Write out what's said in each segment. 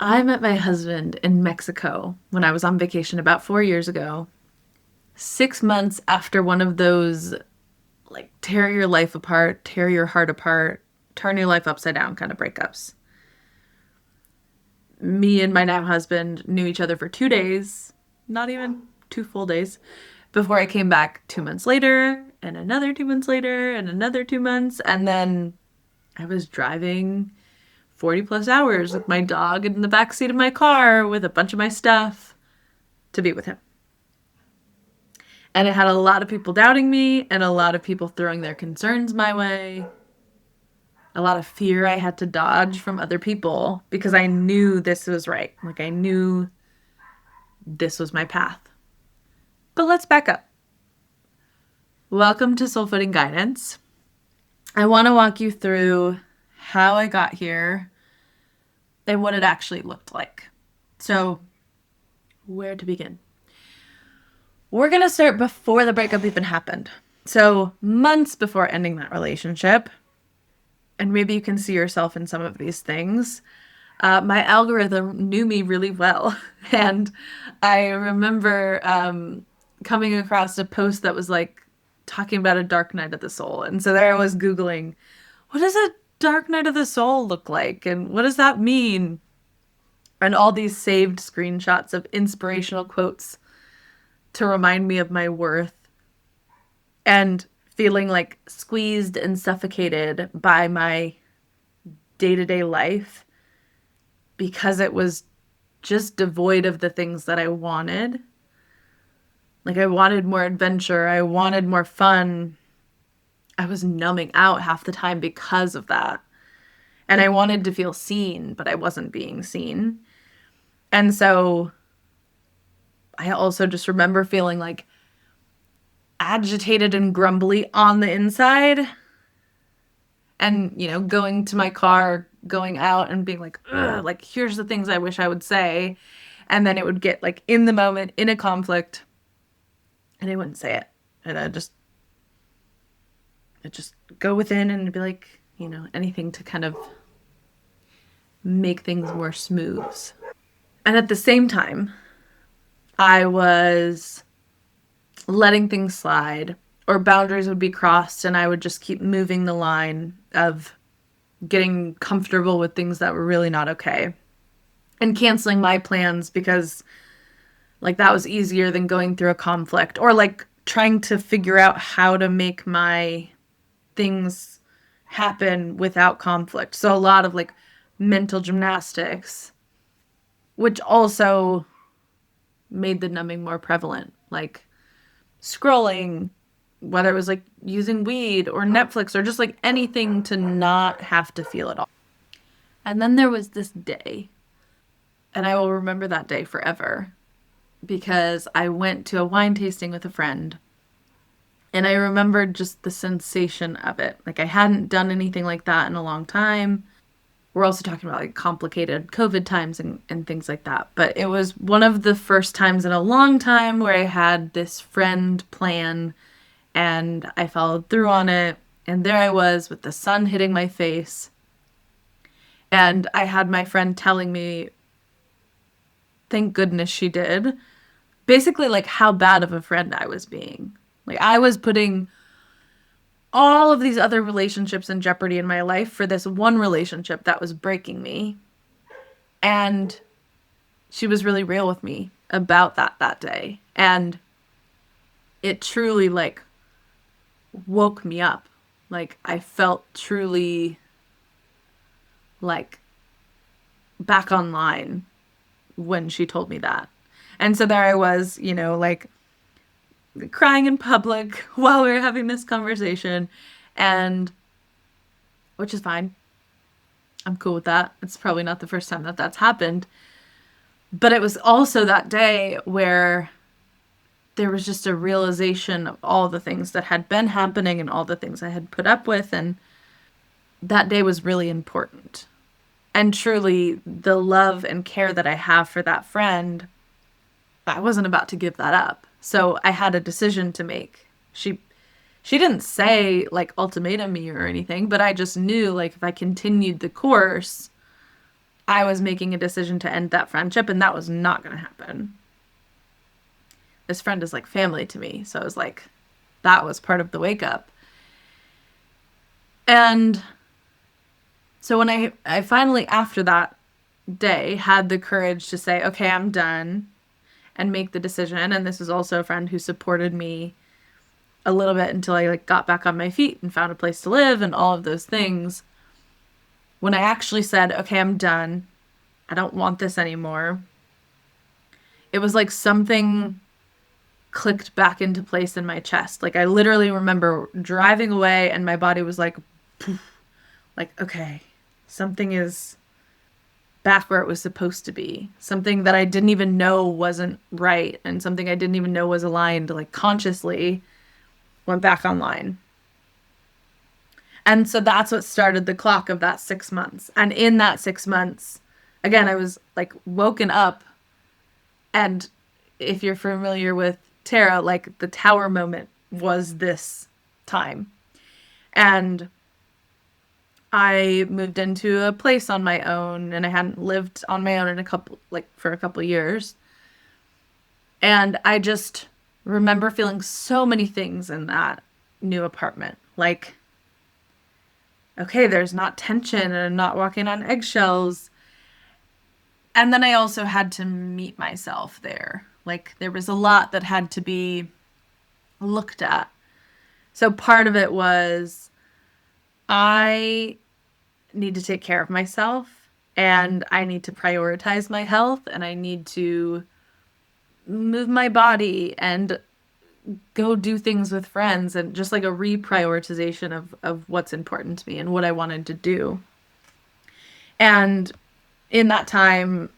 I met my husband in Mexico when I was on vacation about 4 years ago. 6 months after one of those, like, tear your life apart, tear your heart apart, turn your life upside down kind of breakups. Me and my now husband knew each other for 2 days, not even 2 full days, before I came back 2 months later, and another 2 months later, and another 2 months. And then I was driving 40 plus hours with my dog in the back seat of my car with a bunch of my stuff to be with him. And it had a lot of people doubting me and a lot of people throwing their concerns my way. A lot of fear I had to dodge from other people because I knew this was right. Like, I knew this was my path. But let's back up. Welcome to Soul Footing Guidance. I want to walk you through how I got here and what it actually looked like. So, where to begin? We're going to start before the breakup even happened. So, months before ending that relationship, and maybe you can see yourself in some of these things, my algorithm knew me really well. And I remember coming across a post that was like talking about a dark night of the soul. And so there I was Googling, what does a dark night of the soul look like? And what does that mean? And all these saved screenshots of inspirational quotes to remind me of my worth, and feeling like squeezed and suffocated by my day-to-day life because it was just devoid of the things that I wanted. Like, I wanted more adventure. I wanted more fun. I was numbing out half the time because of that. And I wanted to feel seen, but I wasn't being seen. And so I also just remember feeling like agitated and grumbly on the inside, and, going to my car, going out and being like, ugh, like, here's the things I wish I would say. And then it would get like in the moment, in a conflict, and I wouldn't say it. And I'd just go within and be like, anything to kind of make things more smooth. And at the same time, I was letting things slide, or boundaries would be crossed, and I would just keep moving the line of getting comfortable with things that were really not okay, and canceling my plans because, like, that was easier than going through a conflict, or like trying to figure out how to make my things happen without conflict. So a lot of like mental gymnastics, which also made the numbing more prevalent, like scrolling, whether it was like using weed or Netflix or just like anything to not have to feel it all. And then there was this day, and I will remember that day forever, because I went to a wine tasting with a friend, and I remembered just the sensation of it. Like, I hadn't done anything like that in a long time. We're also talking about like complicated COVID times and things like that. But it was one of the first times in a long time where I had this friend plan, and I followed through on it. And there I was with the sun hitting my face. And I had my friend telling me, thank goodness she did, basically like how bad of a friend I was being. Like, I was putting all of these other relationships in jeopardy in my life for this one relationship that was breaking me. And she was really real with me about that day. And it truly like woke me up. Like, I felt truly like back online when she told me that. And so there I was, like crying in public while we were having this conversation, and which is fine. I'm cool with that. It's probably not the first time that that's happened. But it was also that day where there was just a realization of all the things that had been happening and all the things I had put up with. And that day was really important. And truly, the love and care that I have for that friend, I wasn't about to give that up. So I had a decision to make. She didn't say like ultimatum me or anything, but I just knew, like, if I continued the course, I was making a decision to end that friendship, and that was not going to happen. This friend is like family to me. So I was like, that was part of the wake up. And so when I finally, after that day, had the courage to say, okay, I'm done, and make the decision. And this is also a friend who supported me a little bit until I like got back on my feet and found a place to live and all of those things. When I actually said, okay, I'm done, I don't want this anymore, it was like something clicked back into place in my chest. Like I literally remember driving away and my body was like, poof, like, okay, something is back where it was supposed to be. Something that I didn't even know wasn't right and something I didn't even know was aligned, like consciously went back online. And so that's what started the clock of that 6 months. And in that 6 months, again, I was like woken up. And if you're familiar with tarot, like the tower moment was this time. And I moved into a place on my own and I hadn't lived on my own for a couple years. And I just remember feeling so many things in that new apartment. Like, okay, there's not tension and I'm not walking on eggshells. And then I also had to meet myself there. Like, there was a lot that had to be looked at. So part of it was I need to take care of myself and I need to prioritize my health and I need to move my body and go do things with friends and just like a reprioritization of what's important to me and what I wanted to do. And in that time,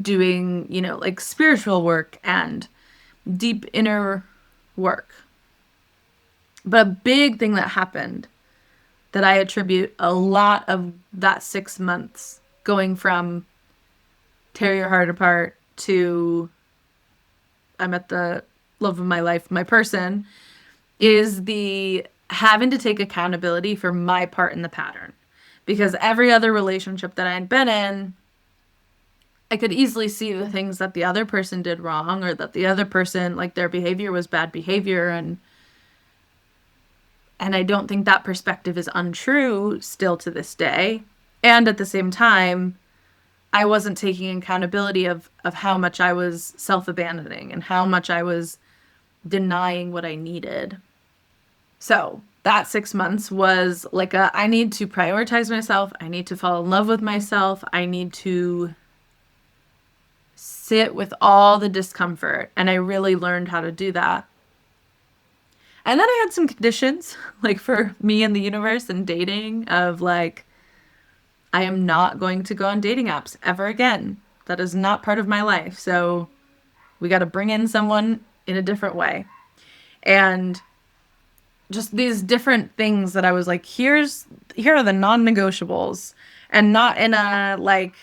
doing, like spiritual work and deep inner work. But a big thing that happened that I attribute a lot of that 6 months going from tear your heart apart to I met the love of my life, my person, is the having to take accountability for my part in the pattern. Because every other relationship that I had been in, I could easily see the things that the other person did wrong or that the other person, like their behavior was bad behavior. And I don't think that perspective is untrue still to this day. And at the same time, I wasn't taking accountability of how much I was self-abandoning and how much I was denying what I needed. So that 6 months was like I need to prioritize myself. I need to fall in love with myself. I need to sit with all the discomfort. And I really learned how to do that. And then I had some conditions, like for me and the universe and dating, of like, I am not going to go on dating apps ever again. That is not part of my life. So we got to bring in someone in a different way. And just these different things that I was like, here are the non-negotiables. And not in a like,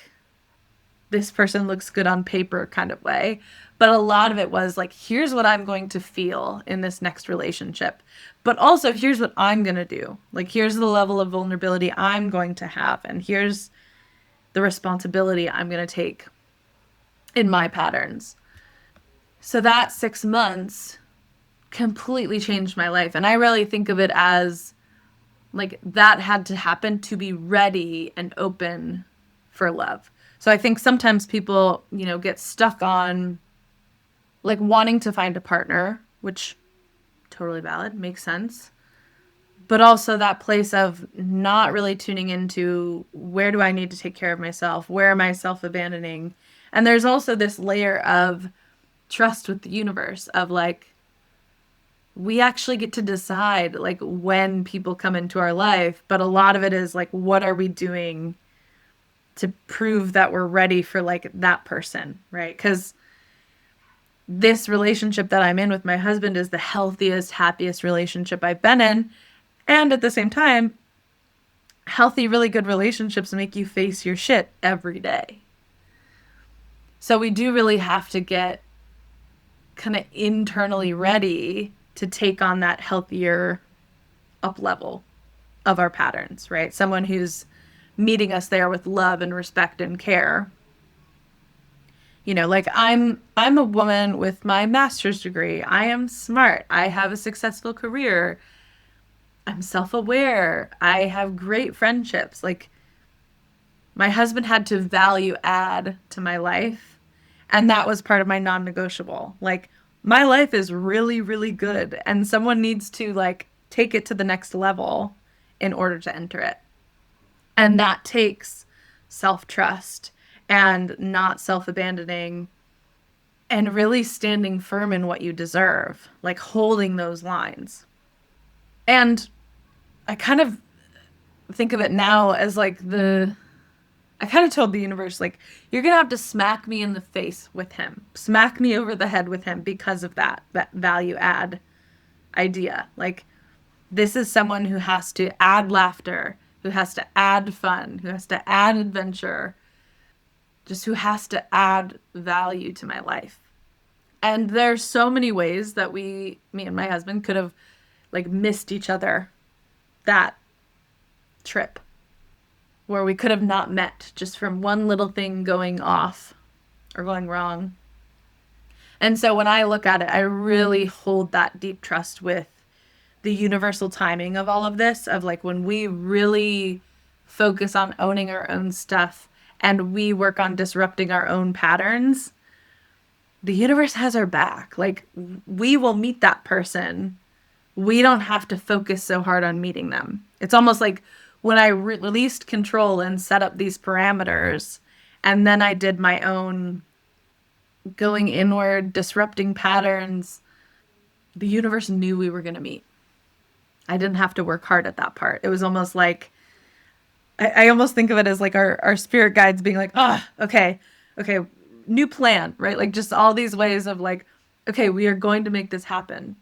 this person looks good on paper kind of way. But a lot of it was like, here's what I'm going to feel in this next relationship. But also, here's what I'm going to do. Like, here's the level of vulnerability I'm going to have. And here's the responsibility I'm going to take in my patterns. So that 6 months completely changed my life. And I really think of it as like that had to happen to be ready and open for love. So I think sometimes people, get stuck on like wanting to find a partner, which totally valid, makes sense. But also that place of not really tuning into where do I need to take care of myself? Where am I self-abandoning? And there's also this layer of trust with the universe of like, we actually get to decide like when people come into our life. But a lot of it is like, what are we doing to prove that we're ready for like that person, right? Because this relationship that I'm in with my husband is the healthiest, happiest relationship I've been in. And at the same time, healthy, really good relationships make you face your shit every day. So we do really have to get kind of internally ready to take on that healthier up level of our patterns, right? Someone who's meeting us there with love and respect and care. Like I'm a woman with my master's degree. I am smart. I have a successful career. I'm self-aware. I have great friendships. Like my husband had to value add to my life, and that was part of my non-negotiable. Like my life is really, really good, and someone needs to like take it to the next level in order to enter it. And that takes self-trust and not self-abandoning and really standing firm in what you deserve, like holding those lines. And I kind of think of it now as like I kind of told the universe, like, you're going to have to smack me in the face with him, smack me over the head with him because of that value add idea. Like, this is someone who has to add laughter, who has to add fun, who has to add adventure, just who has to add value to my life. And there's so many ways that me and my husband could have like missed each other that trip where we could have not met just from one little thing going off or going wrong. And so when I look at it, I really hold that deep trust with the universal timing of all of this, of like when we really focus on owning our own stuff and we work on disrupting our own patterns, the universe has our back. Like we will meet that person. We don't have to focus so hard on meeting them. It's almost like when I released control and set up these parameters, and then I did my own going inward, disrupting patterns, the universe knew we were going to meet. I didn't have to work hard at that part. It was almost like, I almost think of it as like our spirit guides being like, okay, new plan, right? Like just all these ways of like, okay, we are going to make this happen.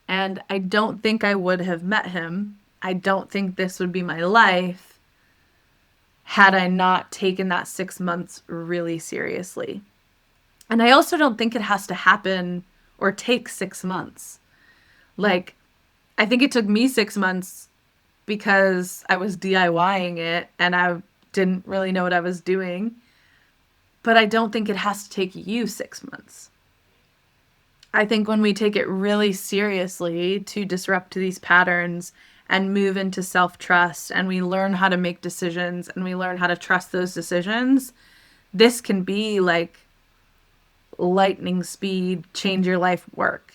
And I don't think I would have met him. I don't think this would be my life had I not taken that 6 months really seriously. And I also don't think it has to happen or take 6 months. Like, I think it took me 6 months because I was DIYing it and I didn't really know what I was doing. But I don't think it has to take you 6 months. I think when we take it really seriously to disrupt these patterns and move into self-trust and we learn how to make decisions and we learn how to trust those decisions, this can be like lightning speed, change your life work.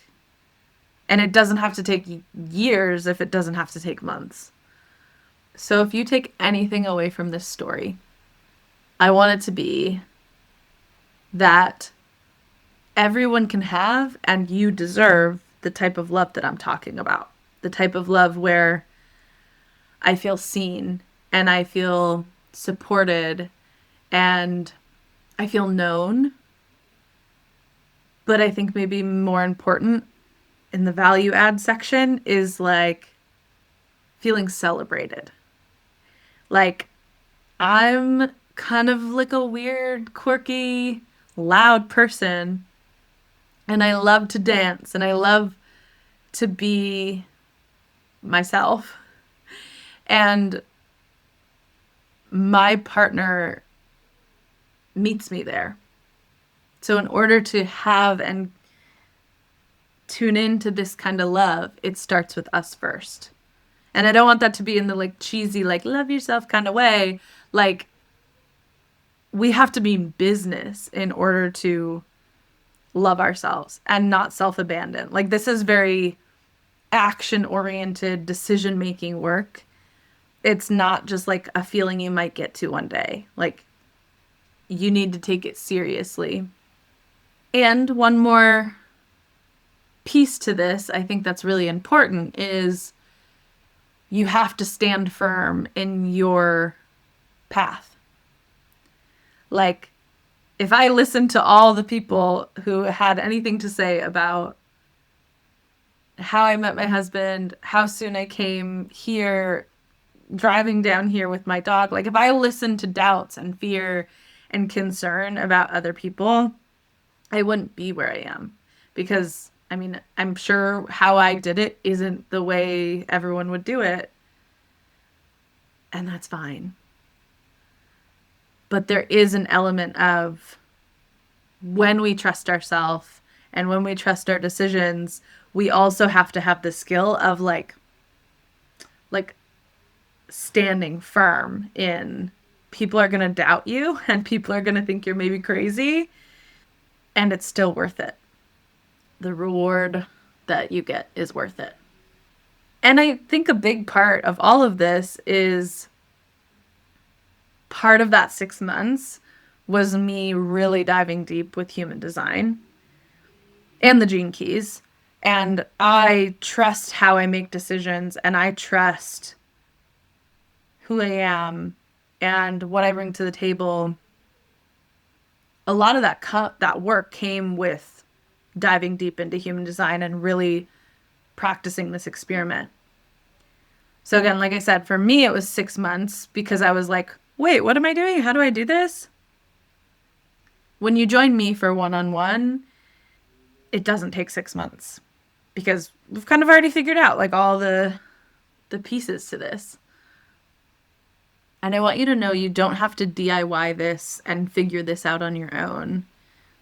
And it doesn't have to take years if it doesn't have to take months. So if you take anything away from this story, I want it to be that everyone can have and you deserve the type of love that I'm talking about. The type of love where I feel seen and I feel supported and I feel known. But I think maybe more important in the value add section is like feeling celebrated. Like I'm kind of like a weird, quirky, loud person. And I love to dance and I love to be myself. And my partner meets me there. So in order to have and tune into this kind of love, it starts with us first. And I don't want that to be in the like cheesy, like love yourself kind of way. Like we have to be in business in order to love ourselves and not self-abandon. Like this is very action-oriented decision-making work. It's not just like a feeling you might get to one day. Like you need to take it seriously. And one more piece to this, I think that's really important, is you have to stand firm in your path. Like, if I listened to all the people who had anything to say about how I met my husband, how soon I came here, driving down here with my dog, like if I listened to doubts and fear and concern about other people, I wouldn't be where I am. Because, I mean, I'm sure how I did it isn't the way everyone would do it. And that's fine. But there is an element of when we trust ourselves and when we trust our decisions, we also have to have the skill of like standing firm in people are going to doubt you and people are going to think you're maybe crazy and it's still worth it. The reward that you get is worth it. And I think a big part of all of this is part of that 6 months was me really diving deep with human design and the gene keys. And I trust how I make decisions and I trust who I am and what I bring to the table. A lot of that work came with diving deep into human design and really practicing this experiment. So again, like I said, for me, it was 6 months because I was like, wait, what am I doing? How do I do this? When you join me for one-on-one, it doesn't take 6 months because we've kind of already figured out like all the pieces to this. And I want you to know you don't have to DIY this and figure this out on your own.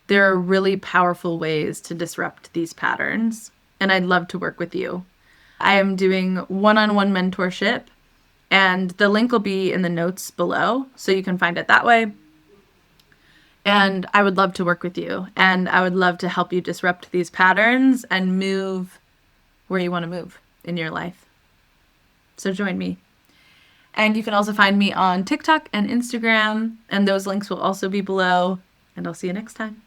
There are really powerful ways to disrupt these patterns, and I'd love to work with you. I am doing one-on-one mentorship, and the link will be in the notes below, so you can find it that way. And I would love to work with you, and I would love to help you disrupt these patterns and move where you want to move in your life. So join me. And you can also find me on TikTok and Instagram, and those links will also be below. And I'll see you next time.